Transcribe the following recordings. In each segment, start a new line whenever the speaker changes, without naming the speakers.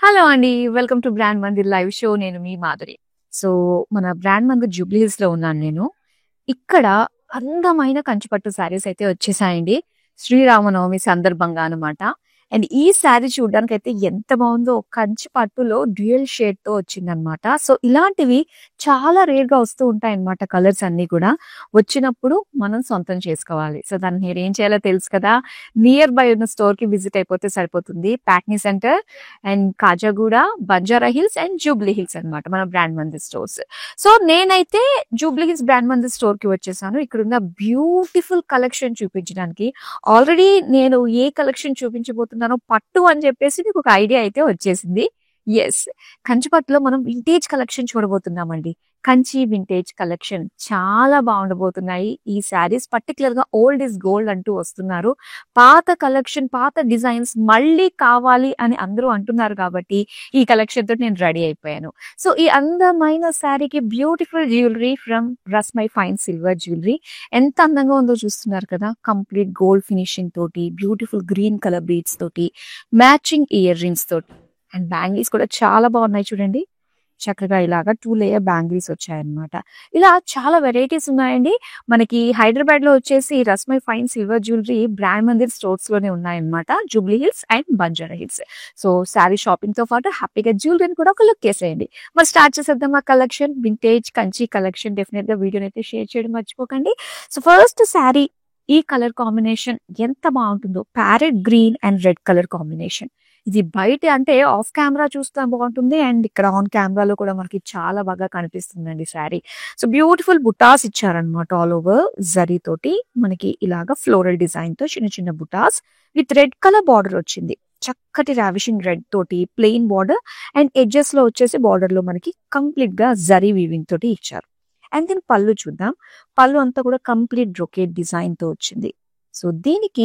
Hello అండి. Welcome to brand Mandir live show. నేను మీ Madhuri. So, మన బ్రాండ్ మందిర్ జూబ్లీ హిల్స్‌లో ఉన్నాను నేను. ఇక్కడ అందమైన కంచిపట్టు శారీస్ అయితే వచ్చేసాయండి. శ్రీరామనవమి సందర్భంగా అనమాట. అండ్ ఈ శారీ చూడ్డానికైతే ఎంత బావుందో, కంచి పట్టులో డ్యూయల్ షేడ్‌తో వచ్చిందనమాట. సో, ఇలాంటివి చాలా రేర్‌గా వస్తూ ఉంటాయన్నమాట కలర్స్ అన్నీ కూడా. వచ్చినప్పుడు మనం సొంతం చేసుకోవాలి. సో, దానికి మీరేం చేయాలో తెలుసు కదా! నియర్ బై ఉన్న స్టోర్‌కి విజిట్ అయిపోతే సరిపోతుంది. Patny centre and Khajaguda, Banjara hills and Jubilee hills అన్నమాట మన బ్రాండ్ మందిర్ స్టోర్స్. సో నేనైతే Jubilee hills brand Mandir store కి వచ్చేసాను. ఇక్కడున్న బ్యూటిఫుల్ కలెక్షన్ చూపించడానికి. ఆల్రెడీ నేను ఏ కలెక్షన్ చూపించబోతున్నానో పట్టు అని చెప్పేసి మీకు ఒక ఐడియా అయితే వచ్చేసింది. ఎస్, కంచి పట్టులో మనం వింటేజ్ కలెక్షన్ చూడబోతున్నామండి. కంచి వింటేజ్ కలెక్షన్ చాలా బాగుండబోతున్నాయి. ఈ శారీస్ పర్టికులర్ గా ఓల్డ్ ఇస్ గోల్డ్ అంటూ వస్తున్నారు. పాత కలెక్షన్, పాత డిజైన్స్ మళ్ళీ కావాలి అని అందరూ అంటున్నారు కాబట్టి ఈ కలెక్షన్ తోటి నేను రెడీ అయిపోయాను. సో ఈ అందమైన శారీకి beautiful jewellery from Rasmai fine silver jewellery. ఎంత అందంగా ఉందో చూస్తున్నారు కదా. కంప్లీట్ గోల్డ్ ఫినిషింగ్ తోటి, బ్యూటిఫుల్ గ్రీన్ కలర్ బీడ్స్ తోటి, మ్యాచింగ్ ఇయర్ రింగ్స్ తోటి అండ్ బ్యాంగిల్స్ కూడా చాలా బాగున్నాయి చూడండి. చక్కగా ఇలాగా 2 లేయర్ బ్యాంగిల్స్ వచ్చాయన్నమాట. ఇలా చాలా వెరైటీస్ ఉన్నాయండి. మనకి హైదరాబాద్ లో వచ్చేసి Rasmai fine silver jewellery brand Mandir stores లోనే ఉన్నాయన్నమాట. Jubilee Hills and Banjara Hills. So sari shopping తో పాటు హ్యాపీగా జ్యువెలరీని కూడా ఒక లుక్ వేసేయండి. మరి స్టార్ట్ చేసేద్దాం ఆ collection. Vintage Kanchi collection. Definite గా వీడియోని అయితే షేర్ చేయడం మర్చిపోకండి. సో ఫస్ట్ శారీ, ఈ కలర్ కాంబినేషన్ ఎంత బాగుంటుందో. Parrot green and red colour combination. ఇది బయట అంటే ఆఫ్ కెమెరా చూస్తే బాగుంటుంది అండ్ ఇక్కడ ఆన్ కెమెరాలో కూడా మనకి చాలా బాగా కనిపిస్తుందండి శారీ. సో బ్యూటిఫుల్ బుటాస్ ఇచ్చారనమాట. ఆల్ ఓవర్ జరీ తోటి మనకి ఇలాగా ఫ్లోరల్ డిజైన్ తో చిన్న చిన్న బుటాస్ విత్ రెడ్ కలర్ బార్డర్ వచ్చింది. చక్కటి రావిషింగ్ రెడ్ తోటి ప్లెయిన్ బార్డర్ అండ్ ఎడ్జెస్ లో వచ్చేసి బార్డర్ లో మనకి కంప్లీట్ గా జరీ వీవింగ్ తోటి ఇచ్చారు. అండ్ దీని పళ్ళు చూద్దాం. పళ్ళు అంతా కూడా కంప్లీట్ బ్రొకేట్ డిజైన్ తో వచ్చింది. సో దీనికి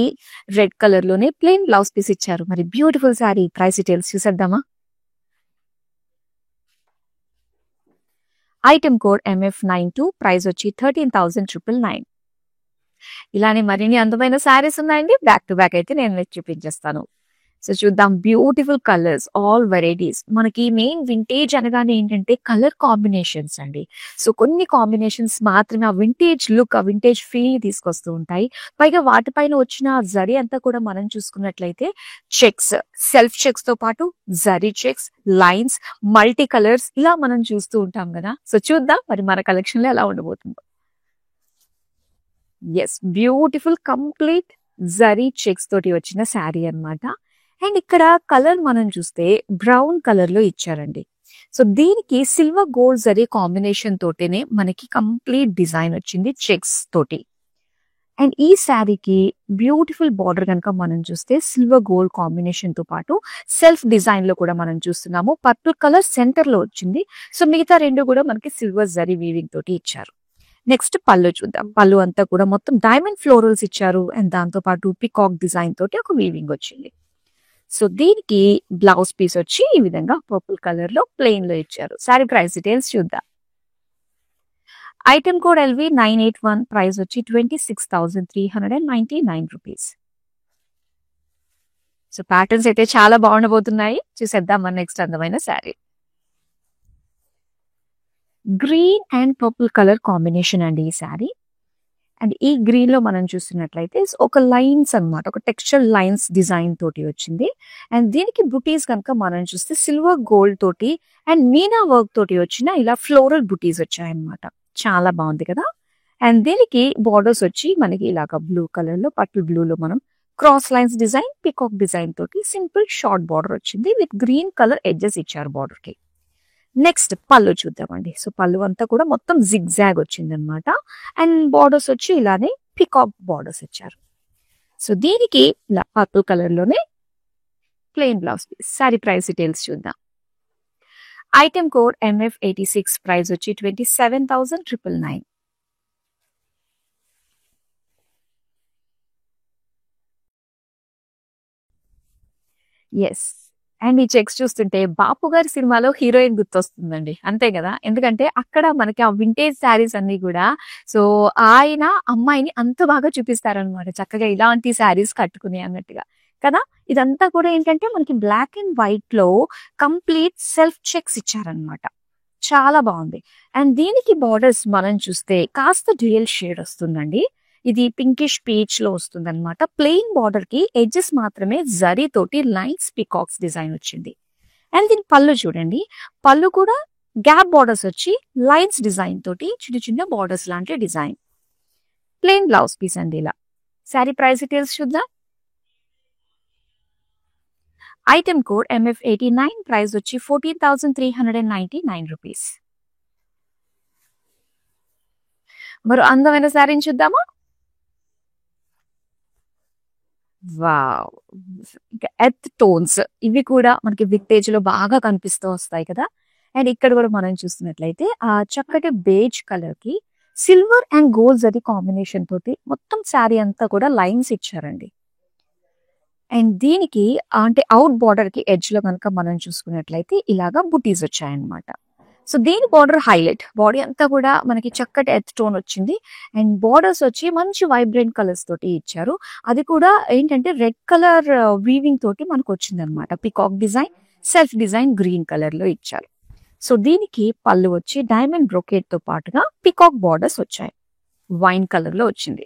రెడ్ కలర్ లోనే ప్లెయిన్ బ్లౌజ్ పీస్ ఇచ్చారు. మరి బ్యూటిఫుల్ శారీ. ప్రైస్ డీటెయిల్స్ చూసేద్దామా. Item code MF92. ప్రైస్ వచ్చి 13,999. ఇలానే మరిన్ని అందమైన శారీస్ ఉన్నాయండి. బ్యాక్ టు బ్యాక్ అయితే నేను చూపించేస్తాను. సో చూద్దాం. Beautiful colours, all varieties. మనకి మెయిన్ వింటేజ్ అనగానే ఏంటంటే కలర్ కాంబినేషన్స్ అండి. సో కొన్ని కాంబినేషన్స్ మాత్రమే ఆ వింటేజ్ లుక్, ఆ వింటేజ్ ఫీల్ తీసుకొస్తూ ఉంటాయి. పైగా వాటిపైన వచ్చిన జరీ అంతా కూడా మనం చూసుకున్నట్లయితే చెక్స్, సెల్ఫ్ చెక్స్ తో పాటు zari checks, lines, multi colours ఇలా మనం చూస్తూ ఉంటాం కదా. సో చూద్దాం మరి మన కలెక్షన్ లో ఎలా ఉండబోతుందో. Yes, beautiful complete zari checks తోటి వచ్చిన శారీ అన్నమాట. అండ్ ఇక్కడ కలర్ మనం చూస్తే బ్రౌన్ కలర్ లో ఇచ్చారండి. సో దీనికి సిల్వర్ గోల్డ్ జరీ కాంబినేషన్ తోటేనే మనకి కంప్లీట్ డిజైన్ వచ్చింది చెక్స్ తోటి. అండ్ ఈ శారీకి బ్యూటిఫుల్ బార్డర్ కనుక మనం చూస్తే సిల్వర్ గోల్డ్ కాంబినేషన్ తో పాటు సెల్ఫ్ డిజైన్ లో కూడా మనం చూస్తున్నాము. పర్పుల్ కలర్ సెంటర్ లో వచ్చింది. సో మిగతా రెండు కూడా మనకి సిల్వర్ జరీ వీవింగ్ తోటి ఇచ్చారు. నెక్స్ట్ పళ్ళు చూద్దాం. పళ్ళు అంతా కూడా మొత్తం డైమండ్ ఫ్లోరల్స్ ఇచ్చారు అండ్ దాంతో పాటు పికాక్ డిజైన్ తోటి ఒక వీవింగ్ వచ్చింది. సో దీనికి బ్లౌజ్ పీస్ వచ్చి ఈ విధంగా పర్పుల్ కలర్ లో ప్లెయిన్ లో ఇచ్చారు. శారీ ప్రైస్ డీటెయిల్స్ చూద్దాం. Item code LV981. ప్రైస్ వచ్చి 26,399 రూపీస్. సో ప్యాటర్న్స్ అయితే చాలా బాగుండబోతున్నాయి. చూసేద్దాం మన నెక్స్ట్ అందమైన sari. Green and purple colour combination అండి ఈ శారీ. అండ్ ఈ గ్రీన్ లో మనం చూస్తున్నట్లయితే ఒక లైన్స్ అన్నమాట, ఒక టెక్స్చర్ లైన్స్ డిజైన్ తోటి వచ్చింది. అండ్ దీనికి బుటీస్ కనుక మనం చూస్తే సిల్వర్ గోల్డ్ తోటి అండ్ మీనా వర్క్ తోటి వచ్చిన ఇలా ఫ్లోరల్ బుటీస్ వచ్చాయన్నమాట. చాలా బాగుంది కదా. అండ్ దీనికి బార్డర్స్ వచ్చి మనకి ఇలాగా బ్లూ కలర్ లో, పర్పుల్ బ్లూ లో మనం cross lines design, peacock design తోటి సింపుల్ షార్ట్ బార్డర్ వచ్చింది విత్ గ్రీన్ కలర్ ఎడ్జెస్ ఇచ్చారు బార్డర్ కి. నెక్స్ట్ పళ్ళు చూద్దామండి. సో పళ్ళు అంతా కూడా మొత్తం జిగ్జాగ్ వచ్చింది అనమాట. అండ్ బార్డర్స్ వచ్చి ఇలానే పికాక్ బార్డర్స్ ఇచ్చారు. సో దీనికి ఇలా పర్పుల్ కలర్ లోనే plain blouse piece. Sari price details చూద్దాం. Item code MF86. ప్రైస్ వచ్చి 27,999. ఎస్, అండ్ ఈ చెక్స్ చూస్తుంటే బాపు గారి సినిమాలో హీరోయిన్ గుర్తొస్తుందండి. అంతే కదా. ఎందుకంటే అక్కడ మనకి ఆ వింటేజ్ శారీస్ అన్ని కూడా సో ఆయన అమ్మాయిని అంత బాగా చూపిస్తారనమాట. చక్కగా ఇలాంటి శారీస్ కట్టుకుని అన్నట్టుగా కదా. ఇదంతా కూడా ఏంటంటే మనకి బ్లాక్ అండ్ వైట్ లో కంప్లీట్ సెల్ఫ్ చెక్స్ ఇచ్చారనమాట. చాలా బాగుంది. అండ్ దీనికి బార్డర్స్ మనం చూస్తే కాస్త డ్యూయల్ షేడ్ వస్తుందండి. ఇది పింకిష్ పీచ్ లో వస్తుంది అనమాట. ప్లెయిన్ బార్డర్ కి ఎడ్జెస్ మాత్రమే జరీ తోటి లైన్స్ పికాక్స్ డిజైన్ వచ్చింది. అండ్ దీని పళ్ళు చూడండి, పళ్ళు కూడా గ్యాప్ బార్డర్స్ వచ్చి లైన్స్ డిజైన్ తోటి చిన్న చిన్న బార్డర్స్ లాంటి డిజైన్. ప్లెయిన్ బ్లౌజ్ పీస్ అండి ఇలా. శారీ ప్రైస్ డీటెయిల్స్ చూద్దాం. ఐటమ్ కోడ్ MF89, ప్రైస్ వచ్చి 14,399 రూపీస్. మరో అందమైన శారీని చూద్దామా. వావ్, ఇంకా ఎర్త్ టోన్స్ ఇవి కూడా మనకి వింటేజ్ లో బాగా కనిపిస్తూ వస్తాయి కదా. అండ్ ఇక్కడ కూడా మనం చూస్తున్నట్లయితే ఆ చక్కటి బేజ్ కలర్ కి silver and gold zari combination తోటి మొత్తం శారీ అంతా కూడా లైన్స్ ఇచ్చారండి. అండ్ దీనికి అంటే అవుట్ బార్డర్ కి ఎడ్జ్ లో కనుక మనం చూసుకున్నట్లయితే ఇలాగా బుటీస్ వచ్చాయన్నమాట. సో దీని బార్డర్ హైలైట్, బాడీ అంతా కూడా మనకి చక్కటి ఎర్త్ టోన్ వచ్చింది. అండ్ బార్డర్స్ వచ్చి మంచి వైబ్రెంట్ కలర్స్ తోటి ఇచ్చారు. అది కూడా ఏంటంటే రెడ్ కలర్ వీవింగ్ తోటి మనకు వచ్చింది అనమాట. Peacock design, self design green colour లో ఇచ్చారు. సో దీనికి పళ్ళు వచ్చి డైమండ్ బ్రోకేట్ తో పాటుగా పికాక్ బార్డర్స్ వచ్చాయి, వైన్ కలర్ లో వచ్చింది.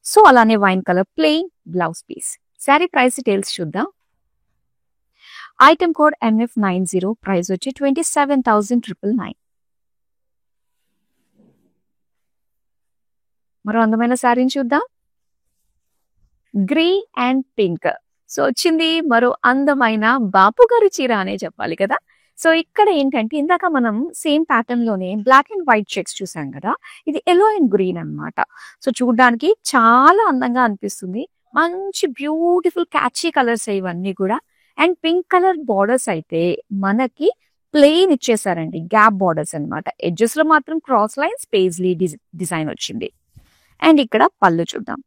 సో అలానే wine colour plain blouse piece. Sari price details చూద్దాం. ఐటమ్ కోడ్ MF90, ప్రైస్ వచ్చి 27,999. మరో అందమైన శారీని చూద్దాం. Green and pink. సో వచ్చింది మరో అందమైన బాపు గారి చీర అనే చెప్పాలి కదా. సో ఇక్కడ ఏంటంటే ఇందాక మనం సేమ్ ప్యాటర్న్ లోనే బ్లాక్ అండ్ వైట్ చెక్స్ చూసాం కదా, ఇది ఎల్లో అండ్ గ్రీన్ అన్నమాట. సో చూడడానికి చాలా అందంగా అనిపిస్తుంది. మంచి బ్యూటిఫుల్ క్యాచీ కలర్స్ ఇవన్నీ కూడా. అండ్ పింక్ కలర్ బార్డర్స్ అయితే మనకి ప్లెయిన్ ఇచ్చేసారండి, గ్యాప్ బార్డర్స్ అన్నమాట. ఎడ్జెస్ లో మాత్రం క్రాస్ లైన్స్ పేజ్లీ డిజైన్ వచ్చింది. అండ్ ఇక్కడ పళ్ళు చూద్దాం,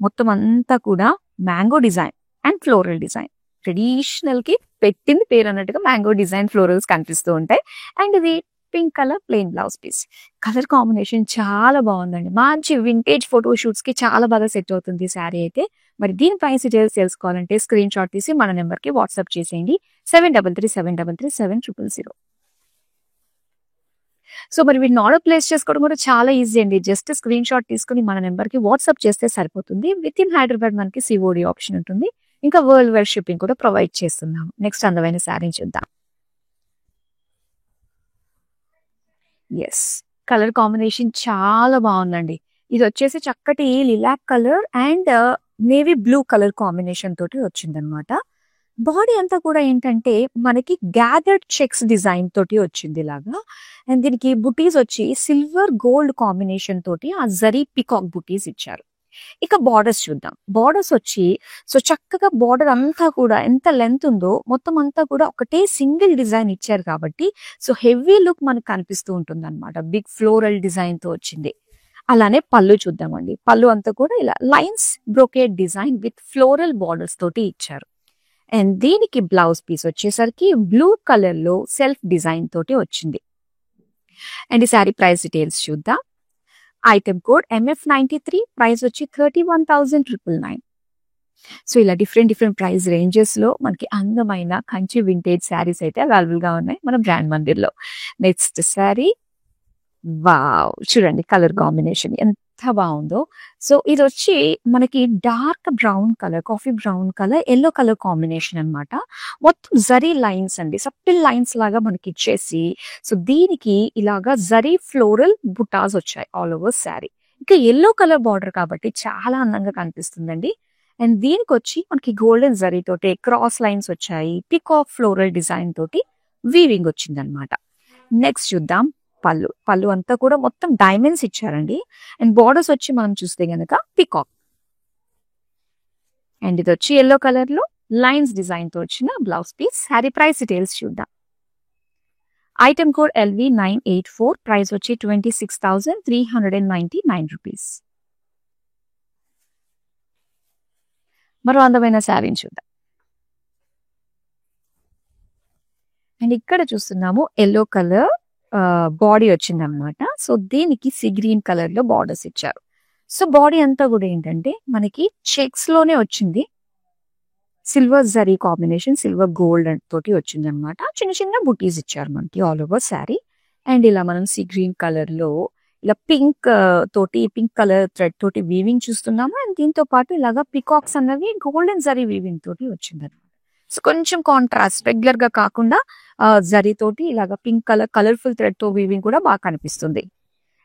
మొత్తం అంతా కూడా mango design and floral design. Traditional కి పెట్టింది పేరు అన్నట్టుగా మ్యాంగో డిజైన్ ఫ్లోరల్స్ కనిపిస్తూ ఉంటాయి. అండ్ ఇది pink colour plain blouse piece. Colour combination చాలా బాగుందండి, మంచి వింటేజ్ ఫోటో షూట్స్ కి చాలా బాగా సెట్ అవుతుంది శారీ అయితే. మరి దీని ప్రైస్ డీటెయిల్స్ తెలుసుకోవాలంటే స్క్రీన్ షాట్ తీసి మన నెంబర్ కి వాట్సాప్ చేసేయండి, 7337337000. సో మరి వీటిని ఆర్డర్ ప్లేస్ చేసుకోవడం కూడా చాలా ఈజీ అండి. జస్ట్ స్క్రీన్ షాట్ తీసుకుని మన నెంబర్ కి వాట్సాప్ చేస్తే సరిపోతుంది. విత్ ఇన్ హైదరాబాద్ మనకి COD ఆప్షన్ ఉంటుంది. ఇంకా వరల్డ్ వైడ్ షిప్పింగ్ కూడా ప్రొవైడ్ చేస్తున్నాం. నెక్స్ట్ అందమైన శారీ చూద్దాం. ఎస్, కలర్ కాంబినేషన్ చాలా బాగుందండి. ఇది వచ్చేసి చక్కటి lilac colour and navy blue colour combination తోటి వచ్చిందనమాట. బాడీ అంతా కూడా ఏంటంటే మనకి గ్యాదర్డ్ చెక్స్ డిజైన్ తోటి వచ్చింది ఇలాగా. అండ్ దీనికి బుటీస్ వచ్చి సిల్వర్ గోల్డ్ కాంబినేషన్ తోటి ఆ జరీ పికాక్ బుటీస్ ఇచ్చారు. ఇక బార్డర్స్ చూద్దాం. బార్డర్స్ వచ్చి సో చక్కగా బార్డర్ అంతా కూడా ఎంత లెంత్ ఉందో మొత్తం అంతా కూడా ఒకటే సింగిల్ డిజైన్ ఇచ్చారు కాబట్టి సో హెవీ లుక్ మనకు కనిపిస్తూ ఉంటుంది అనమాట. బిగ్ ఫ్లోరల్ డిజైన్ తో వచ్చింది. అలానే పళ్ళు చూద్దామండి. పళ్ళు అంతా కూడా ఇలా lines brocade design with floral borders తోటి ఇచ్చారు. అండ్ దీనికి బ్లౌజ్ పీస్ వచ్చేసరికి బ్లూ కలర్ లో సెల్ఫ్ డిజైన్ తోటి వచ్చింది. అండ్ ఈ శారీ ప్రైస్ డీటెయిల్స్ చూద్దాం. ఐటమ్ కోడ్ MF93, ప్రైస్ వచ్చి 31,999. సో ఇలా డిఫరెంట్ ప్రైస్ రేంజెస్ లో మనకి అందమైన కంచి వింటేజ్ శారీస్ అయితే అవైలబుల్ గా ఉన్నాయి మన బ్రాండ్ మందిర్ లో. నెక్స్ట్ శారీ, వావ్ చూడండి కలర్ కాంబినేషన్ ఎంత బాగుందో. సో ఇది వచ్చి మనకి dark brown colour, coffee brown colour, yellow colour combination అన్నమాట. మొత్తం జరీ లైన్స్ అండి, సప్టిల్ లైన్స్ లాగా మనకి ఇచ్చేసి సో దీనికి ఇలాగా జరీ ఫ్లోరల్ బుటాస్ వచ్చాయి ఆల్ ఓవర్ శారీ. ఇంకా ఎల్లో కలర్ బార్డర్ కాబట్టి చాలా అందంగా కనిపిస్తుందండి. అండ్ దీనికి వచ్చి మనకి గోల్డెన్ జరీ తోటి క్రాస్ లైన్స్ వచ్చాయి, పికాక్ ఫ్లోరల్ డిజైన్ తోటి వీవింగ్ వచ్చింది అనమాట. నెక్స్ట్ చూద్దాం పళ్ళు. పళ్ళు అంతా కూడా మొత్తం డైమండ్స్ ఇచ్చారండి. అండ్ బార్డర్స్ వచ్చి మనం చూస్తే గనక పికాక్. అండ్ ఇది వచ్చి ఎల్లో కలర్ లో లైన్స్ డిజైన్ తో వచ్చిన blouse piece. Sari price details చూద్దాం. ఐటమ్ కోడ్ LV984, ప్రైస్ వచ్చి 26,399 రూపీస్. మరో అందమైన శారీని చూద్దాం. అండ్ ఇక్కడ చూస్తున్నాము ఎల్లో కలర్ బాడీ వచ్చింది అనమాట. సో దీనికి సీ గ్రీన్ కలర్ లో బార్డర్స్ ఇచ్చారు. సో బాడీ అంతా కూడా ఏంటంటే మనకి చెక్స్ లోనే వచ్చింది. Silver zari combination, silver gold తోటి వచ్చింది అనమాట. చిన్న చిన్న బుటీస్ ఇచ్చారు మనకి ఆల్ ఓవర్ శారీ. అండ్ ఇలా మనం సీ గ్రీన్ కలర్ లో ఇలా పింక్ తోటి, పింక్ కలర్ థ్రెడ్ తోటి వీవింగ్ చూస్తున్నాము. అండ్ దీంతో పాటు ఇలాగా పికాక్స్ అన్నవి గోల్డెన్ జరీ వీవింగ్ తోటి వచ్చింది అనమాట. సో కొంచెం కాంట్రాస్ట్, రెగ్యులర్ గా కాకుండా జరీ తోటి ఇలాగా పింక్ కలర్ కలర్ఫుల్ థ్రెడ్ తో వీవింగ్ కూడా బాగా కనిపిస్తుంది.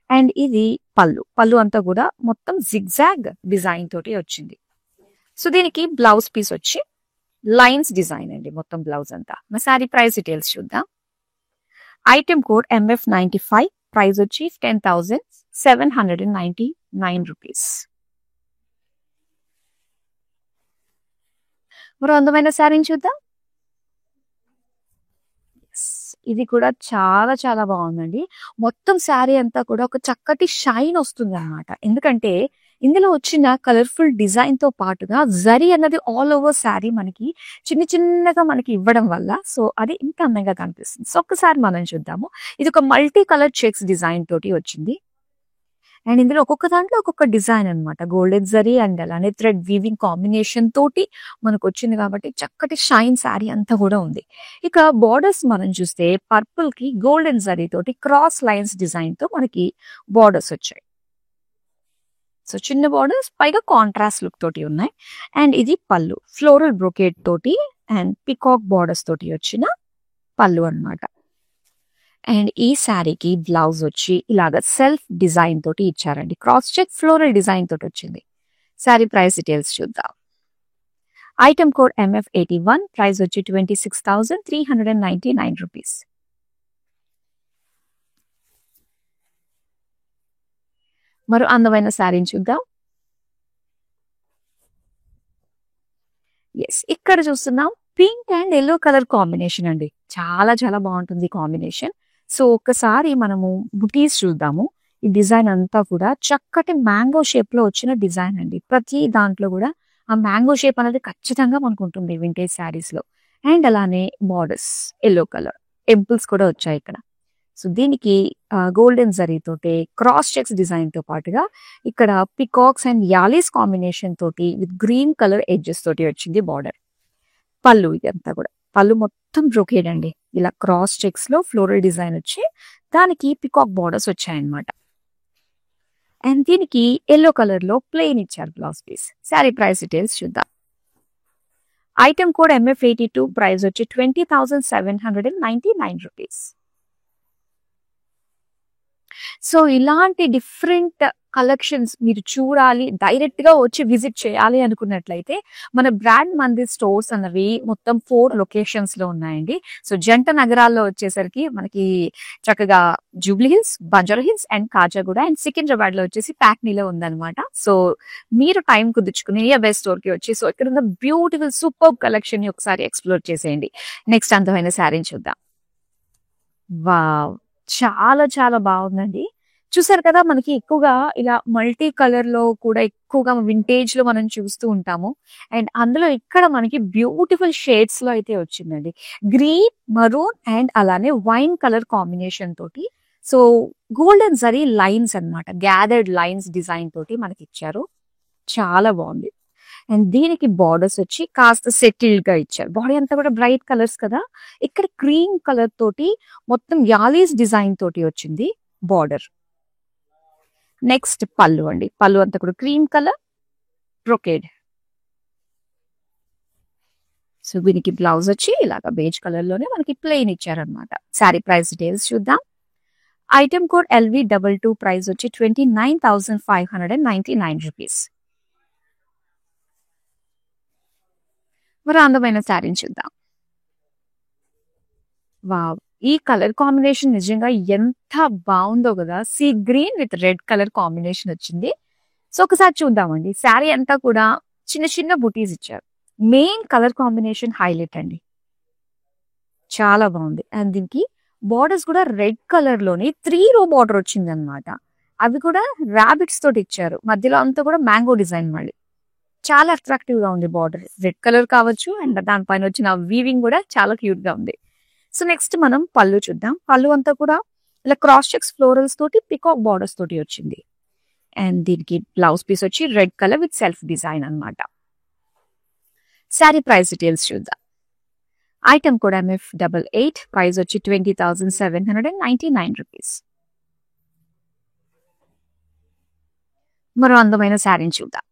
అండ్ ఇది పళ్ళు. పళ్ళు అంతా కూడా మొత్తం జిగ్జాగ్ డిజైన్ తోటి వచ్చింది. సో దీనికి బ్లౌజ్ పీస్ వచ్చి లైన్స్ డిజైన్ అండి మొత్తం బ్లౌజ్ అంతా. మా శారీ ప్రైస్ డీటెయిల్స్ చూద్దాం. ఐటమ్ కోడ్ MF95, ప్రైస్ వచ్చి 10,799 రూపీస్. మరో అందమైన శారీని చూద్దాం. ఇది కూడా చాలా చాలా బాగుందండి. మొత్తం శారీ అంతా కూడా ఒక చక్కటి షైన్ వస్తుంది అనమాట. ఎందుకంటే ఇందులో వచ్చిన కలర్ఫుల్ డిజైన్ తో పాటుగా జరీ అన్నది ఆల్ ఓవర్ శారీ మనకి చిన్న చిన్నగా మనకి ఇవ్వడం వల్ల సో అది ఇంకా అందంగా కనిపిస్తుంది. సో ఒక్కసారి మనం చూద్దాము. ఇది ఒక మల్టీ కలర్ చెక్స్ డిజైన్ తోటి వచ్చింది. అండ్ ఇందులో ఒక్కొక్క దాంట్లో ఒక్కొక్క డిజైన్ అనమాట. గోల్డెన్ జరీ అండ్ అలానే థ్రెడ్ వీవింగ్ కాంబినేషన్ తోటి మనకు వచ్చింది కాబట్టి చక్కటి షైన్ శారీ అంతా కూడా ఉంది. ఇక బార్డర్స్ మనం చూస్తే పర్పుల్ కి గోల్డెన్ జరీ తోటి క్రాస్ లైన్స్ డిజైన్ తో మనకి బార్డర్స్ వచ్చాయి. సో చిన్న బార్డర్స్ పైగా కాంట్రాస్ట్ లుక్ తోటి ఉన్నాయి. అండ్ ఇది పళ్ళు, ఫ్లోరల్ బ్రొకేట్ తోటి అండ్ పికాక్ బార్డర్స్ తోటి వచ్చిన పళ్ళు అన్నమాట. అండ్ ఈ శారీకి బ్లౌజ్ వచ్చి ఇలాగ సెల్ఫ్ డిజైన్ తోటి ఇచ్చారండి. క్రాస్ చెక్ ఫ్లోరల్ డిజైన్ తోటి వచ్చింది. శారీ ప్రైస్ డీటెయిల్స్ చూద్దాం. ఐటమ్ కోడ్ MF81, ప్రైస్ వచ్చి 26,399 రూపీస్. మరో అందమైన శారీని చూద్దాం. ఎస్, ఇక్కడ చూస్తున్నాం pink and yellow colour combination అండి. చాలా చాలా బాగుంటుంది కాంబినేషన్. సో ఒక్కసారి మనము బుటీస్ చూద్దాము. ఈ డిజైన్ అంతా కూడా చక్కటి మ్యాంగో షేప్ లో వచ్చిన డిజైన్ అండి. ప్రతి దాంట్లో కూడా ఆ మ్యాంగో షేప్ అనేది ఖచ్చితంగా మనకు ఉంటుంది వింటేజ్ శారీస్ లో. అండ్ అలానే బార్డర్స్ ఎల్లో కలర్ టెంపుల్స్ కూడా వచ్చాయి ఇక్కడ. సో దీనికి గోల్డెన్ జరీ తోటి క్రాస్ చెక్స్ డిజైన్ తో పాటుగా ఇక్కడ పికాక్స్ అండ్ యాలీస్ కాంబినేషన్ తోటి విత్ గ్రీన్ కలర్ ఎడ్జెస్ తోటి వచ్చింది బార్డర్. పళ్ళు ఇదంతా కూడా పళ్ళు మొత్తం బ్రొకేడ్ అండి. ఇలా క్రాస్ చెక్స్ లో ఫ్లోరల్ డిజైన్ వచ్చి దానికి పికాక్ బార్డర్స్ వచ్చాయన్నమాట. అండ్ దీనికి ఎల్లో కలర్ లో ప్లెయిన్ ఇచ్చారు blouse piece. Sari price details చూద్దాం. ఐటమ్ కోడ్ MF82, ప్రైస్ వచ్చి 20,799 రూపీస్. సో ఇలాంటి డిఫరెంట్ కలెక్షన్స్ మీరు చూడాలి, డైరెక్ట్ గా వచ్చి విజిట్ చేయాలి అనుకున్నట్లయితే మన బ్రాండ్ మందిర్ స్టోర్స్ అన్నవి మొత్తం 4 లొకేషన్స్ లో ఉన్నాయండి. సో జంట నగరాల్లో వచ్చేసరికి మనకి చక్కగా Jubilee hills, Banjara hills and Khajaguda and Secunderabad లో వచ్చేసి ప్యాక్నీలో ఉందన్నమాట. సో మీరు టైం కుదుర్చుకుని నియర్ స్టోర్ కి వచ్చి సో ఇక్కడ ఉన్న బ్యూటిఫుల్ సూపర్ కలెక్షన్ ని ఒకసారి ఎక్స్ప్లోర్ చేసేయండి. నెక్స్ట్ అందమైన శారీని చూద్దాం. వావ్, చాలా చాలా బాగుందండి. చూసారు కదా, మనకి ఎక్కువగా ఇలా మల్టీ కలర్ లో కూడా ఎక్కువగా వింటేజ్ లో మనం చూస్తూ ఉంటాము. అండ్ అందులో ఇక్కడ మనకి బ్యూటిఫుల్ షేడ్స్ లో అయితే వచ్చిందండి. గ్రీన్, మరూన్ అండ్ అలానే వైన్ కలర్ కాంబినేషన్ తోటి సో గోల్డెన్ జరీ లైన్స్ అన్నమాట, గ్యాదర్డ్ లైన్స్ డిజైన్ తోటి మనకి ఇచ్చారు. చాలా బాగుంది. అండ్ దీనికి బార్డర్స్ వచ్చి కాస్త సెటిల్డ్ గా ఇచ్చారు. బాడీ అంతా కూడా బ్రైట్ కలర్స్ కదా. ఇక్కడ క్రీమ్ కలర్ తోటి మొత్తం యాలీస్ డిజైన్ తోటి వచ్చింది బార్డర్. నెక్స్ట్ పళ్ళు అండి. పళ్ళు అంతా కూడా క్రీమ్ కలర్ బ్రొకేడ్. సో దీనికి బ్లౌజ్ వచ్చి ఇలాగా బేజ్ కలర్ లోనే మనకి ప్లెయిన్ ఇచ్చారనమాట. శారీ ప్రైస్ డీటెయిల్స్ చూద్దాం. ఐటమ్ కోడ్ LV22, ప్రైస్ వచ్చి 29,599 రూపీస్. మరి అందమైన శారీని చూద్దాం. వావ్, ఈ కలర్ కాంబినేషన్ నిజంగా ఎంత బాగుందో కదా. Sea green with red colour combination వచ్చింది. సో ఒకసారి చూద్దామండి. శారీ అంతా కూడా చిన్న చిన్న బుటీస్ ఇచ్చారు. మెయిన్ కలర్ కాంబినేషన్ హైలైట్ అండి, చాలా బాగుంది. అండ్ దీనికి బార్డర్స్ కూడా రెడ్ కలర్ లోని 3 రో బార్డర్ వచ్చింది అనమాట. అవి కూడా రాబిట్స్ తోటి ఇచ్చారు. మధ్యలో అంతా కూడా మ్యాంగో డిజైన్. మళ్ళీ చాలా అట్రాక్టివ్ గా ఉంది. బార్డర్ రెడ్ కలర్ కావచ్చు అండ్ దానిపైన వచ్చిన వీవింగ్ కూడా చాలా క్యూట్ గా ఉంది. సో నెక్స్ట్ మనం పళ్ళు చూద్దాం. పళ్ళు అంతా కూడా ఇలా క్రాస్ చెక్స్ ఫ్లోరల్స్ తోటి పికాక్ బార్డర్స్ తోటి వచ్చింది. అండ్ దీనికి బ్లౌజ్ పీస్ వచ్చి red colour with self design అన్నమాట. శారీ ప్రైస్ డీటెయిల్స్ చూద్దాం. ఐటమ్ కోడ్ MF88, ప్రైస్ వచ్చి 20,799 రూపీస్. మరో అందమైన శారీని చూద్దాం.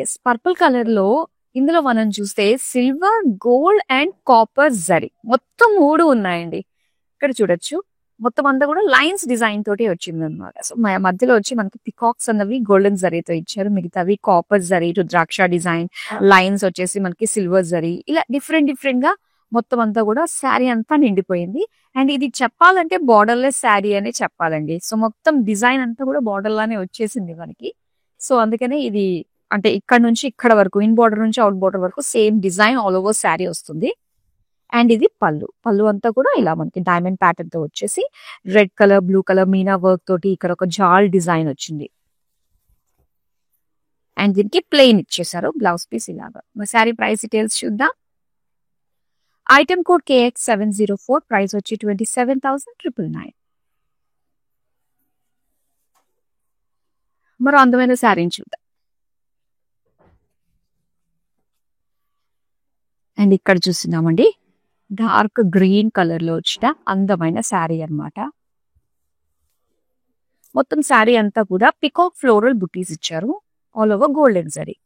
ఎస్, పర్పుల్ కలర్ లో ఇందులో మనం చూస్తే silver, gold and copper zari మొత్తం 3 ఉన్నాయండి. ఇక్కడ చూడొచ్చు, మొత్తం అంతా కూడా లైన్స్ డిజైన్ తోటి వచ్చింది అనమాట. సో మధ్యలో వచ్చి మనకి పికాక్స్ అన్నవి గోల్డెన్ జరీతో ఇచ్చారు, మిగతావి కాపర్ జరీ, రుద్రాక్ష డిజైన్, లైన్స్ వచ్చేసి మనకి సిల్వర్ జరీ, ఇలా డిఫరెంట్ డిఫరెంట్ గా మొత్తం అంతా కూడా శారీ అంతా నిండిపోయింది. అండ్ ఇది చెప్పాలంటే బార్డర్లెస్ శారీ అనే చెప్పాలండి. సో మొత్తం డిజైన్ అంతా కూడా బార్డర్ లానే వచ్చేసింది మనకి. సో అందుకనే ఇది అంటే ఇక్కడ నుంచి ఇక్కడ వరకు, ఇన్ బార్డర్ నుంచి అవుట్ బార్డర్ వరకు same design all over sari వస్తుంది. అండ్ ఇది పళ్ళు అంతా కూడా ఇలా మనకి డైమండ్ ప్యాటర్న్ తో వచ్చేసి red colour, blue colour Meena work తోటి ఇక్కడ ఒక జాల్ డిజైన్ వచ్చింది. అండ్ దీనికి ప్లెయిన్ ఇచ్చేసారు బ్లౌజ్ పీస్ ఇలాగా. శారీ ప్రైస్ డీటెయిల్స్ చూద్దాం. ఐటమ్ కోడ్ KX704, ప్రైస్ వచ్చి 27,999. మరో అందమైన శారీని చూద్దాం. అండ్ ఇక్కడ చూస్తున్నామండి, డార్క్ గ్రీన్ కలర్ లో వచ్చిన అందమైన శారీ అన్నమాట. మొత్తం శారీ అంతా కూడా పికాక్ ఫ్లోరల్ బుటీస్ ఇచ్చారు, all over golden zari.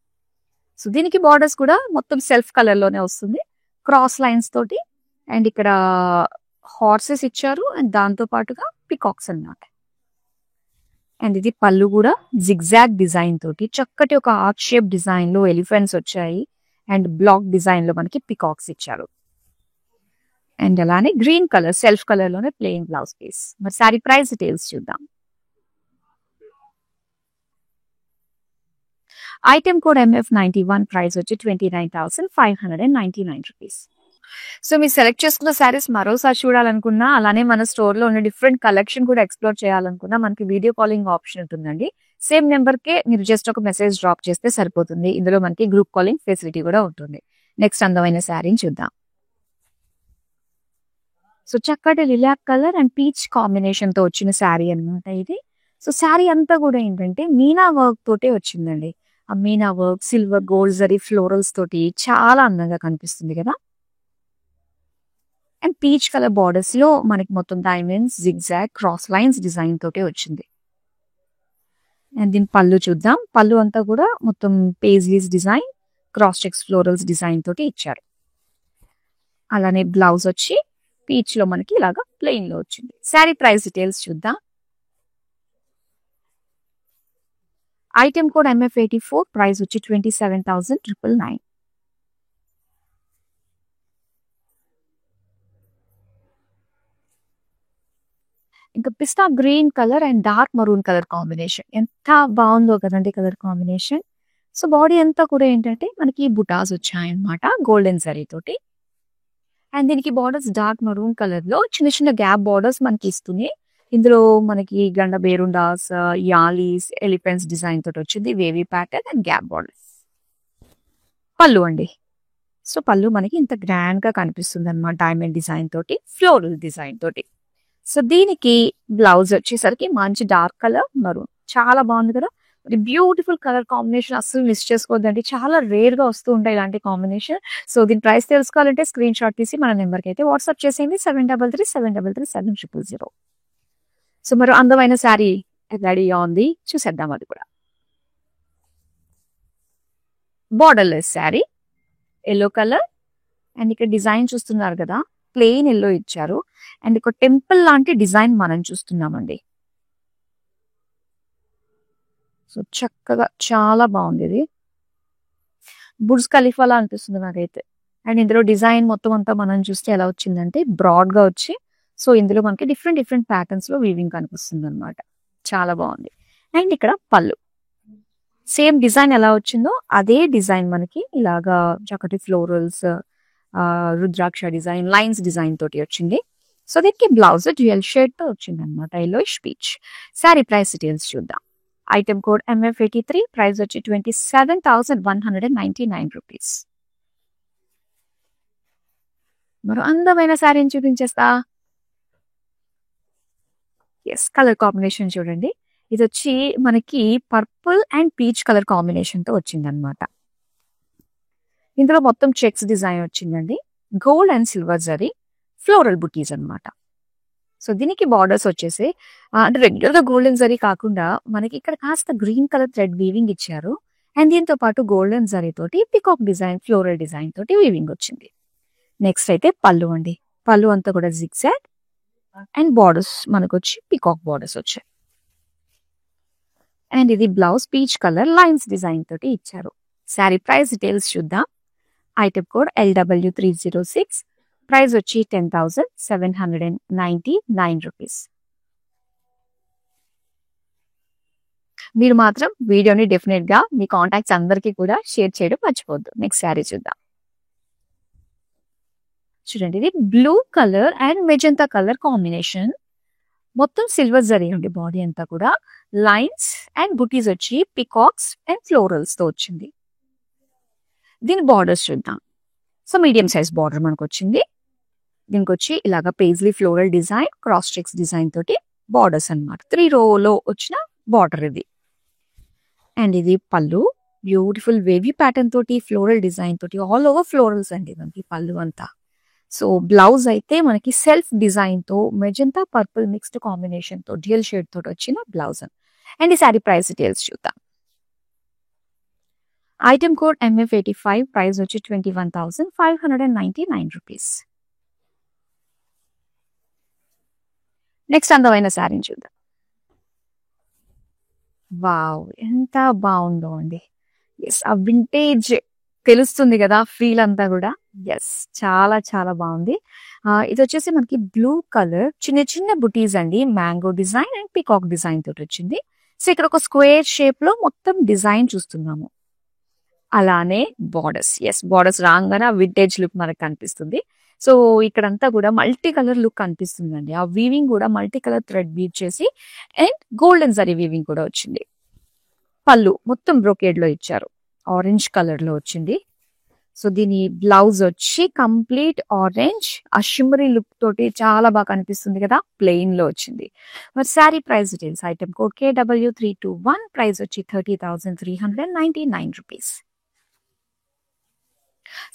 So దీనికి బార్డర్స్ కూడా మొత్తం సెల్ఫ్ కలర్ లోనే వస్తుంది, క్రాస్ లైన్స్ తోటి. అండ్ ఇక్కడ హార్సెస్ ఇచ్చారు అండ్ దాంతో పాటుగా పికాక్స్ అన్నమాట. అండ్ ఇది పళ్ళు కూడా జిగ్జాగ్ డిజైన్ తోటి చక్కటి ఒక ఆర్ట్ షేప్ డిజైన్ లో ఎలిఫెంట్స్ వచ్చాయి అండ్ బ్లాక్ డిజైన్ లో మనకి పికాక్స్ ఇచ్చారు. అండ్ అలానే గ్రీన్ కలర్ సెల్ఫ్ కలర్ లోనే ప్లెయిన్ బ్లౌజ్ పీస్. మరి శారీ ప్రైస్ డీటెయిల్స్ చూద్దాం. ఐటమ్ కోడ్ MF91, ప్రైస్ వచ్చి 29,599 రూపీస్. సో మీరు సెలెక్ట్ చేసుకున్న శారీస్ మరోసారి చూడాలనుకున్నా, అలానే మన స్టోర్ లో ఉన్న డిఫరెంట్ కలెక్షన్ కూడా ఎక్స్ప్లోర్ చేయాలనుకున్నా మనకి వీడియో కాలింగ్ ఆప్షన్ ఉంటుందండి. సేమ్ నెంబర్ కే మీరు జస్ట్ ఒక మెసేజ్ డ్రాప్ చేస్తే సరిపోతుంది. ఇందులో మనకి గ్రూప్ కాలింగ్ ఫెసిలిటీ కూడా ఉంటుంది. నెక్స్ట్ అందమైన శారీని చూద్దాం. సో చక్కటి lilac colour and peach combination తో వచ్చిన శారీ అన్నమాట ఇది. సో శారీ అంతా కూడా ఏంటంటే మీనా వర్క్ తోటే వచ్చిందండి. ఆ Meena work silver, gold zari, florals తోటి చాలా అందంగా కనిపిస్తుంది కదా. అండ్ పీచ్ కలర్ బార్డర్స్ లో మనకి మొత్తం diamonds, zigzag, cross lines design తోటే వచ్చింది. అండ్ దీని పళ్ళు చూద్దాం. పళ్ళు అంతా కూడా మొత్తం paisleys design, cross checks, florals design తోటి ఇచ్చారు. అలానే బ్లౌజ్ వచ్చి పీచ్ లో మనకి ఇలాగా ప్లెయిన్ లో వచ్చింది. శారీ ప్రైస్ డీటెయిల్స్ చూద్దాం. ఐటమ్ కోడ్ MF84, ప్రైస్ వచ్చి 27,999. ఇంకా పిస్తా green colour and dark maroon colour combination ఎంత బాగుందో కదండి కలర్ కాంబినేషన్. సో బాడీ అంతా కూడా ఏంటంటే మనకి బుటాస్ వచ్చాయన్నమాట గోల్డెన్ జరీ తోటి. అండ్ దీనికి బార్డర్స్ డార్క్ మరూన్ కలర్ లో చిన్న చిన్న గ్యాప్ బార్డర్స్ మనకి ఇస్తుంది. ఇందులో మనకి గండ బేరుండాస్, యాలీస్, ఎలిఫెంట్స్ డిజైన్ తోటి వచ్చింది, wavy pattern and gap borders. పళ్ళు అండి. సో పళ్ళు మనకి ఇంత గ్రాండ్ గా కనిపిస్తుంది అనమాట, డైమండ్ డిజైన్ తోటి, ఫ్లోరల్ డిజైన్ తోటి. సో దీనికి బ్లౌజ్ వచ్చేసరికి మంచి డార్క్ కలర్ మరూన్, చాలా బాగుంది కదా. బ్యూటిఫుల్ కలర్ కాంబినేషన్, అస్సలు మిస్ చేసుకోవద్దండి, చాలా రేర్ గా వస్తూ ఉంటాయి ఇలాంటి కాంబినేషన్. సో దీని ప్రైస్ తెలుసుకోవాలంటే స్క్రీన్ షాట్ తీసి మన నెంబర్కి అయితే వాట్సాప్ చేసేయండి, 7337337000. సో మరో అందమైన శారీ రెడీగా ఉంది, చూసేద్దాం అది కూడా. Borderless sari, yellow colour. And ఇక్కడ డిజైన్ చూస్తున్నారు కదా, ప్లెయిన్ ఎల్లో ఇచ్చారు. అండ్ ఒక టెంపుల్ లాంటి డిజైన్ మనం చూస్తున్నామండి. సో చక్కగా చాలా బాగుంది ఇది, బుర్జ్ ఖలీఫాలా అనిపిస్తుంది నాకైతే. అండ్ ఇందులో డిజైన్ మొత్తం అంతా మనం చూస్తే ఎలా వచ్చిందంటే బ్రాడ్ గా వచ్చి, సో ఇందులో మనకి డిఫరెంట్ డిఫరెంట్ ప్యాటర్న్స్ లో వీవింగ్ కనిపిస్తుంది అనమాట, చాలా బాగుంది. అండ్ ఇక్కడ పళ్ళు సేమ్ డిజైన్ ఎలా వచ్చిందో అదే డిజైన్ మనకి ఇలాగా చక్కటి ఫ్లోరల్స్, రుద్రాక్ష డిజైన్, లైన్స్ డిజైన్ తోటి వచ్చింది. సో దీనికి బ్లౌజ్ డ్యూయల్ షేడ్ తో వచ్చింది అనమాట, yellowish peach. Sari price details చూద్దాం. ఐటమ్ కోడ్ MF83, ప్రైస్ వచ్చి 27,199 రూపీస్. మరో అందమైన శారీని చూపించేస్తా. ఎస్, కలర్ కాంబినేషన్ చూడండి, ఇది వచ్చి మనకి purple and peach colour combination తో వచ్చిందనమాట. ఇందులో మొత్తం చెక్స్ డిజైన్ వచ్చిందండి. Gold and silver zari floral బుటీస్ అన్నమాట. సో దీనికి బార్డర్స్ వచ్చేసి అంటే రెగ్యులర్ గా గోల్డెన్ జరీ కాకుండా మనకి ఇక్కడ కాస్త గ్రీన్ కలర్ థ్రెడ్ వీవింగ్ ఇచ్చారు. అండ్ దీంతో పాటు గోల్డెన్ జరీ తోటి పికాక్ డిజైన్, ఫ్లోరల్ డిజైన్ తోటి వీవింగ్ వచ్చింది. నెక్స్ట్ అయితే పళ్ళు అండి. పళ్ళు అంతా కూడా జిగ్జాగ్ అండ్ బార్డర్స్ మనకు వచ్చి పికాక్ బార్డర్స్ వచ్చాయి. అండ్ ఇది blouse peach colour lines design తోటి ఇచ్చారు. శారీ ప్రైస్ డీటెయిల్స్ చూద్దాం. ఐటమ్ కోడ్ LW306, ప్రైస్ వచ్చి 10,799 రూపీస్. మీరు మాత్రం వీడియోని డెఫినెట్ గా మీ కాంటాక్ట్స్ అందరికీ కూడా షేర్ చేయడం మర్చిపోద్దు. నెక్స్ట్ శారీ చూద్దాం. చూడండి, ఇది blue colour and magenta colour combination. మొత్తం సిల్వర్ జరీ అండి. బాడీ అంతా కూడా లైన్స్ అండ్ బుటీస్ వచ్చి పికాక్స్ అండ్ ఫ్లోరల్స్ తో వచ్చింది. దీని బార్డర్స్ చూద్దాం. సో మీడియం సైజ్ బార్డర్ మనకు వచ్చింది. దీనికి వచ్చి ఇలాగ paisley floral design, cross checks design తోటి బార్డర్స్ అన్నమాట. 3 రోలో వచ్చిన బార్డర్ ఇది. అండ్ ఇది పళ్ళు, బ్యూటిఫుల్ వేవీ ప్యాటర్న్ తోటి ఫ్లోరల్ డిజైన్ తోటి ఆల్ ఓవర్ ఫ్లోరల్స్ అండి మనకి పళ్ళు అంతా. సో బ్లౌజ్ అయితే మనకి సెల్ఫ్ డిజైన్ తో మెజంతా పర్పుల్ మిక్స్డ్ కాంబినేషన్ తో డ్యూయల్ షేడ్ తోటి వచ్చిన బ్లౌజ్. అండ్ ఈ సారీ ప్రైస్ డీటెయిల్స్ చూద్దాం. ఐటమ్ కోడ్ MF85, ప్రైస్ వచ్చి 21,599 రూపీస్. నెక్స్ట్ అందమైన శారీని చూద్దాం. వావ్, ఎంత బాగుందో అండి. ఎస్, ఆ వింటేజ్ తెలుస్తుంది కదా ఫీల్ అంతా కూడా. ఎస్, చాలా చాలా బాగుంది. ఇది వచ్చేసి మనకి బ్లూ కలర్ చిన్న చిన్న బుటీస్ అండి. Mango design and peacock design తోటి వచ్చింది. సో ఇక్కడ ఒక స్క్వేర్ షేప్ లో మొత్తం డిజైన్ చూస్తున్నాము. అలానే బార్డర్స్, ఎస్ బార్డర్స్ రాగానే వింటేజ్ లుక్ మనకు కనిపిస్తుంది. సో ఇక్కడంతా కూడా మల్టీ కలర్ లుక్ కనిపిస్తుందండి. ఆ వీవింగ్ కూడా మల్టీ కలర్ థ్రెడ్ వీవ్ చేసి అండ్ గోల్డెన్ జరీ వీవింగ్ కూడా వచ్చింది. పళ్ళు మొత్తం బ్రోకేడ్ లో ఇచ్చారు, ఆరెంజ్ కలర్ లో వచ్చింది. సో దీని బ్లౌజ్ వచ్చి కంప్లీట్ ఆరెంజ్, ఆ షిమ్మరీ లుక్ తోటి చాలా బాగా కనిపిస్తుంది కదా, ప్లెయిన్ లో వచ్చింది. మరి sari price details. Item code KW321, price వచ్చి 30,399 రూపీస్.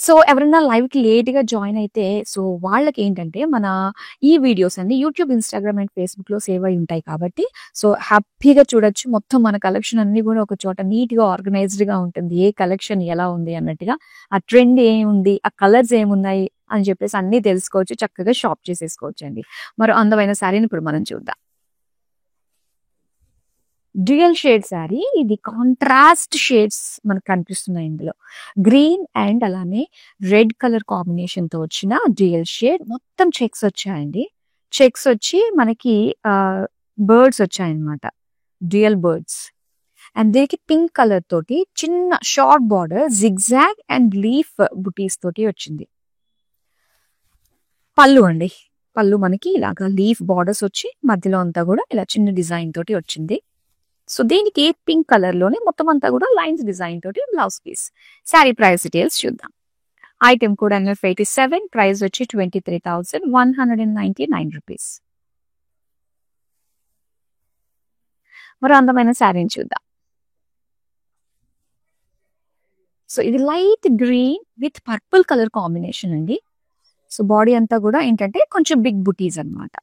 సో ఎవరైనా లైవ్ కి లేట్ గా జాయిన్ అయితే సో వాళ్ళకి ఏంటంటే మన ఈ వీడియోస్ అన్ని యూట్యూబ్, ఇన్స్టాగ్రామ్ అండ్ ఫేస్బుక్ లో సేవ్ అయి ఉంటాయి కాబట్టి సో హ్యాపీగా చూడొచ్చు. మొత్తం మన కలెక్షన్ అన్ని కూడా ఒక చోట నీట్ గా ఆర్గనైజ్డ్ గా ఉంటుంది. ఏ కలెక్షన్ ఎలా ఉంది అన్నట్టుగా, ఆ ట్రెండ్ ఏముంది, ఆ కలర్స్ ఏమున్నాయి అని చెప్పేసి అన్ని తెలుసుకోవచ్చు. చక్కగా షాప్ చేసేసుకోవచ్చు అండి. మరో అందమైన శారీని ఇప్పుడు మనం చూద్దాం. Dual shade sari. ఇది కాంట్రాస్ట్ షేడ్స్ మనకు కనిపిస్తున్నాయి ఇందులో. గ్రీన్ అండ్ అలానే రెడ్ కలర్ కాంబినేషన్ తో వచ్చిన డ్యూయల్ షేడ్. మొత్తం చెక్స్ వచ్చాయండి. చెక్స్ వచ్చి మనకి బర్డ్స్ వచ్చాయన్నమాట, డ్యూయల్ బర్డ్స్. అండ్ దీనికి పింక్ కలర్ తోటి చిన్న short border zigzag and leaf బుటీస్ తోటి వచ్చింది. పళ్ళు అండి. పళ్ళు మనకి ఇలాగా లీఫ్ బార్డర్స్ వచ్చి మధ్యలో అంతా కూడా ఇలా చిన్న డిజైన్ తోటి వచ్చింది. సో దీనికి పింక్ కలర్ లోనే మొత్తం అంతా కూడా లైన్స్ డిజైన్ తోటి blouse piece. Sari price details చూద్దాం. ఐటమ్ కోడ్ MF87, ప్రైస్ వచ్చి 23,199 రూపీస్. మరో అందమైన శారీని చూద్దాం. సో ఇది light green with purple colour combination అండి. సో బాడీ అంతా కూడా ఏంటంటే కొంచెం బిగ్ బుటీస్ అన్నమాట.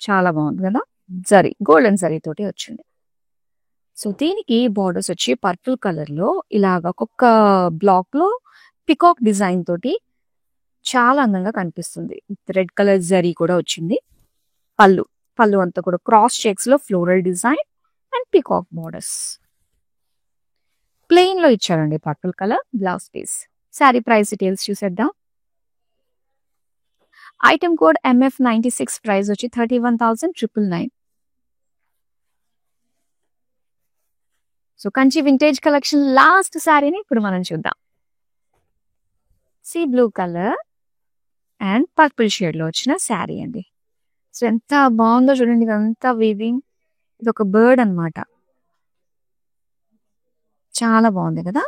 చాలా బాగుంది కదా, జరీ గోల్డెన్ జరీ తోటి వచ్చింది. సో దీనికి బార్డర్స్ వచ్చి పర్పుల్ కలర్ లో ఇలాగ ఒక్కొక్క బ్లాక్ లో పికాక్ డిజైన్ తోటి చాలా అందంగా కనిపిస్తుంది. రెడ్ కలర్ జరీ కూడా వచ్చింది. పళ్ళు, పళ్ళు అంతా కూడా క్రాస్ చెక్స్ లో floral design and peacock borders. Plain లో ఇచ్చారండి purple colour blouse piece. Sari price details చూసేద్దాం. ఐటమ్ కోడ్ MF96, ప్రైస్ వచ్చి 31,999. So Kanchi vintage collection last శారీని ఇప్పుడు మనం చూద్దాం. Sea blue colour and purple shade లో వచ్చిన శారీ అండి. సో ఎంత బాగుందో చూడండి, ఇదంతా వీవింగ్. ఇది ఒక బర్డ్ అన్నమాట. చాలా బాగుంది కదా,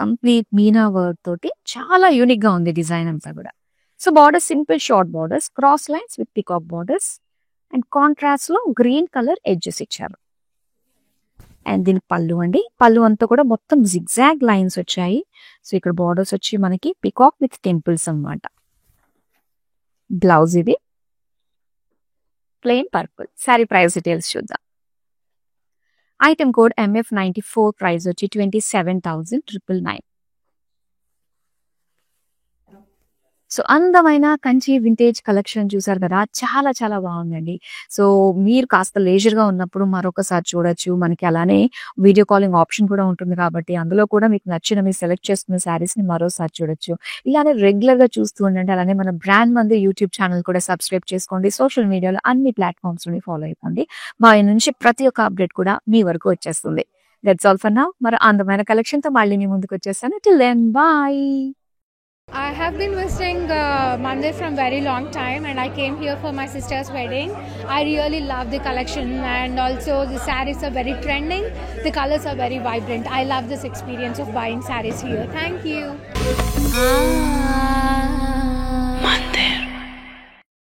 కంప్లీట్ మీనా వర్క్ తోటి చాలా యూనిక్ గా ఉంది డిజైన్ అంతా కూడా. So border simple short borders, cross lines with peacock borders and contrast లో గ్రీన్ కలర్ ఎడ్జెస్ ఇచ్చారు. అండ్ దీనికి పళ్ళు అండి, పళ్ళు అంతా కూడా మొత్తం జిగ్జాగ్ లైన్స్ వచ్చాయి. సో ఇక్కడ బార్డర్స్ వచ్చి మనకి పికాక్ విత్ టెంపుల్స్ అన్నమాట. బ్లౌజ్ ఇది plain purple. Sari price details చూద్దాం. ఐటమ్ కోడ్ MF94, ప్రైస్ వచ్చి 27,999. సో అందమైన కంచి వింటేజ్ కలెక్షన్ చూసారు కదా, చాలా చాలా బాగుందండి. సో మీరు కాస్త లేజర్ గా ఉన్నప్పుడు మరొకసారి చూడొచ్చు. మనకి అలానే వీడియో కాలింగ్ ఆప్షన్ కూడా ఉంటుంది కాబట్టి అందులో కూడా మీకు నచ్చిన మీరు సెలెక్ట్ చేసుకున్న శారీస్ ని మరోసారి చూడొచ్చు. ఇలానే రెగ్యులర్ గా చూస్తూ ఉండండి. అలానే మన బ్రాండ్ మంది యూట్యూబ్ ఛానల్ కూడా సబ్స్క్రైబ్ చేసుకోండి. సోషల్ మీడియాలో అన్ని ప్లాట్ఫామ్స్ ని ఫాలో అయిపోండి. మా నుంచి ప్రతి ఒక్క అప్డేట్ కూడా మీ వరకు వచ్చేస్తుంది. That's all for now. మరి అందమైన కలెక్షన్ తో మళ్ళీ మీ ముందుకు వచ్చేస్తాను. Till then bye.
I have been visiting Mandir from very long time, and I came here for my sister's wedding. I really love the collection, and also the sarees are very trending. The colors are very vibrant. I love this experience of buying sarees here. Thank you.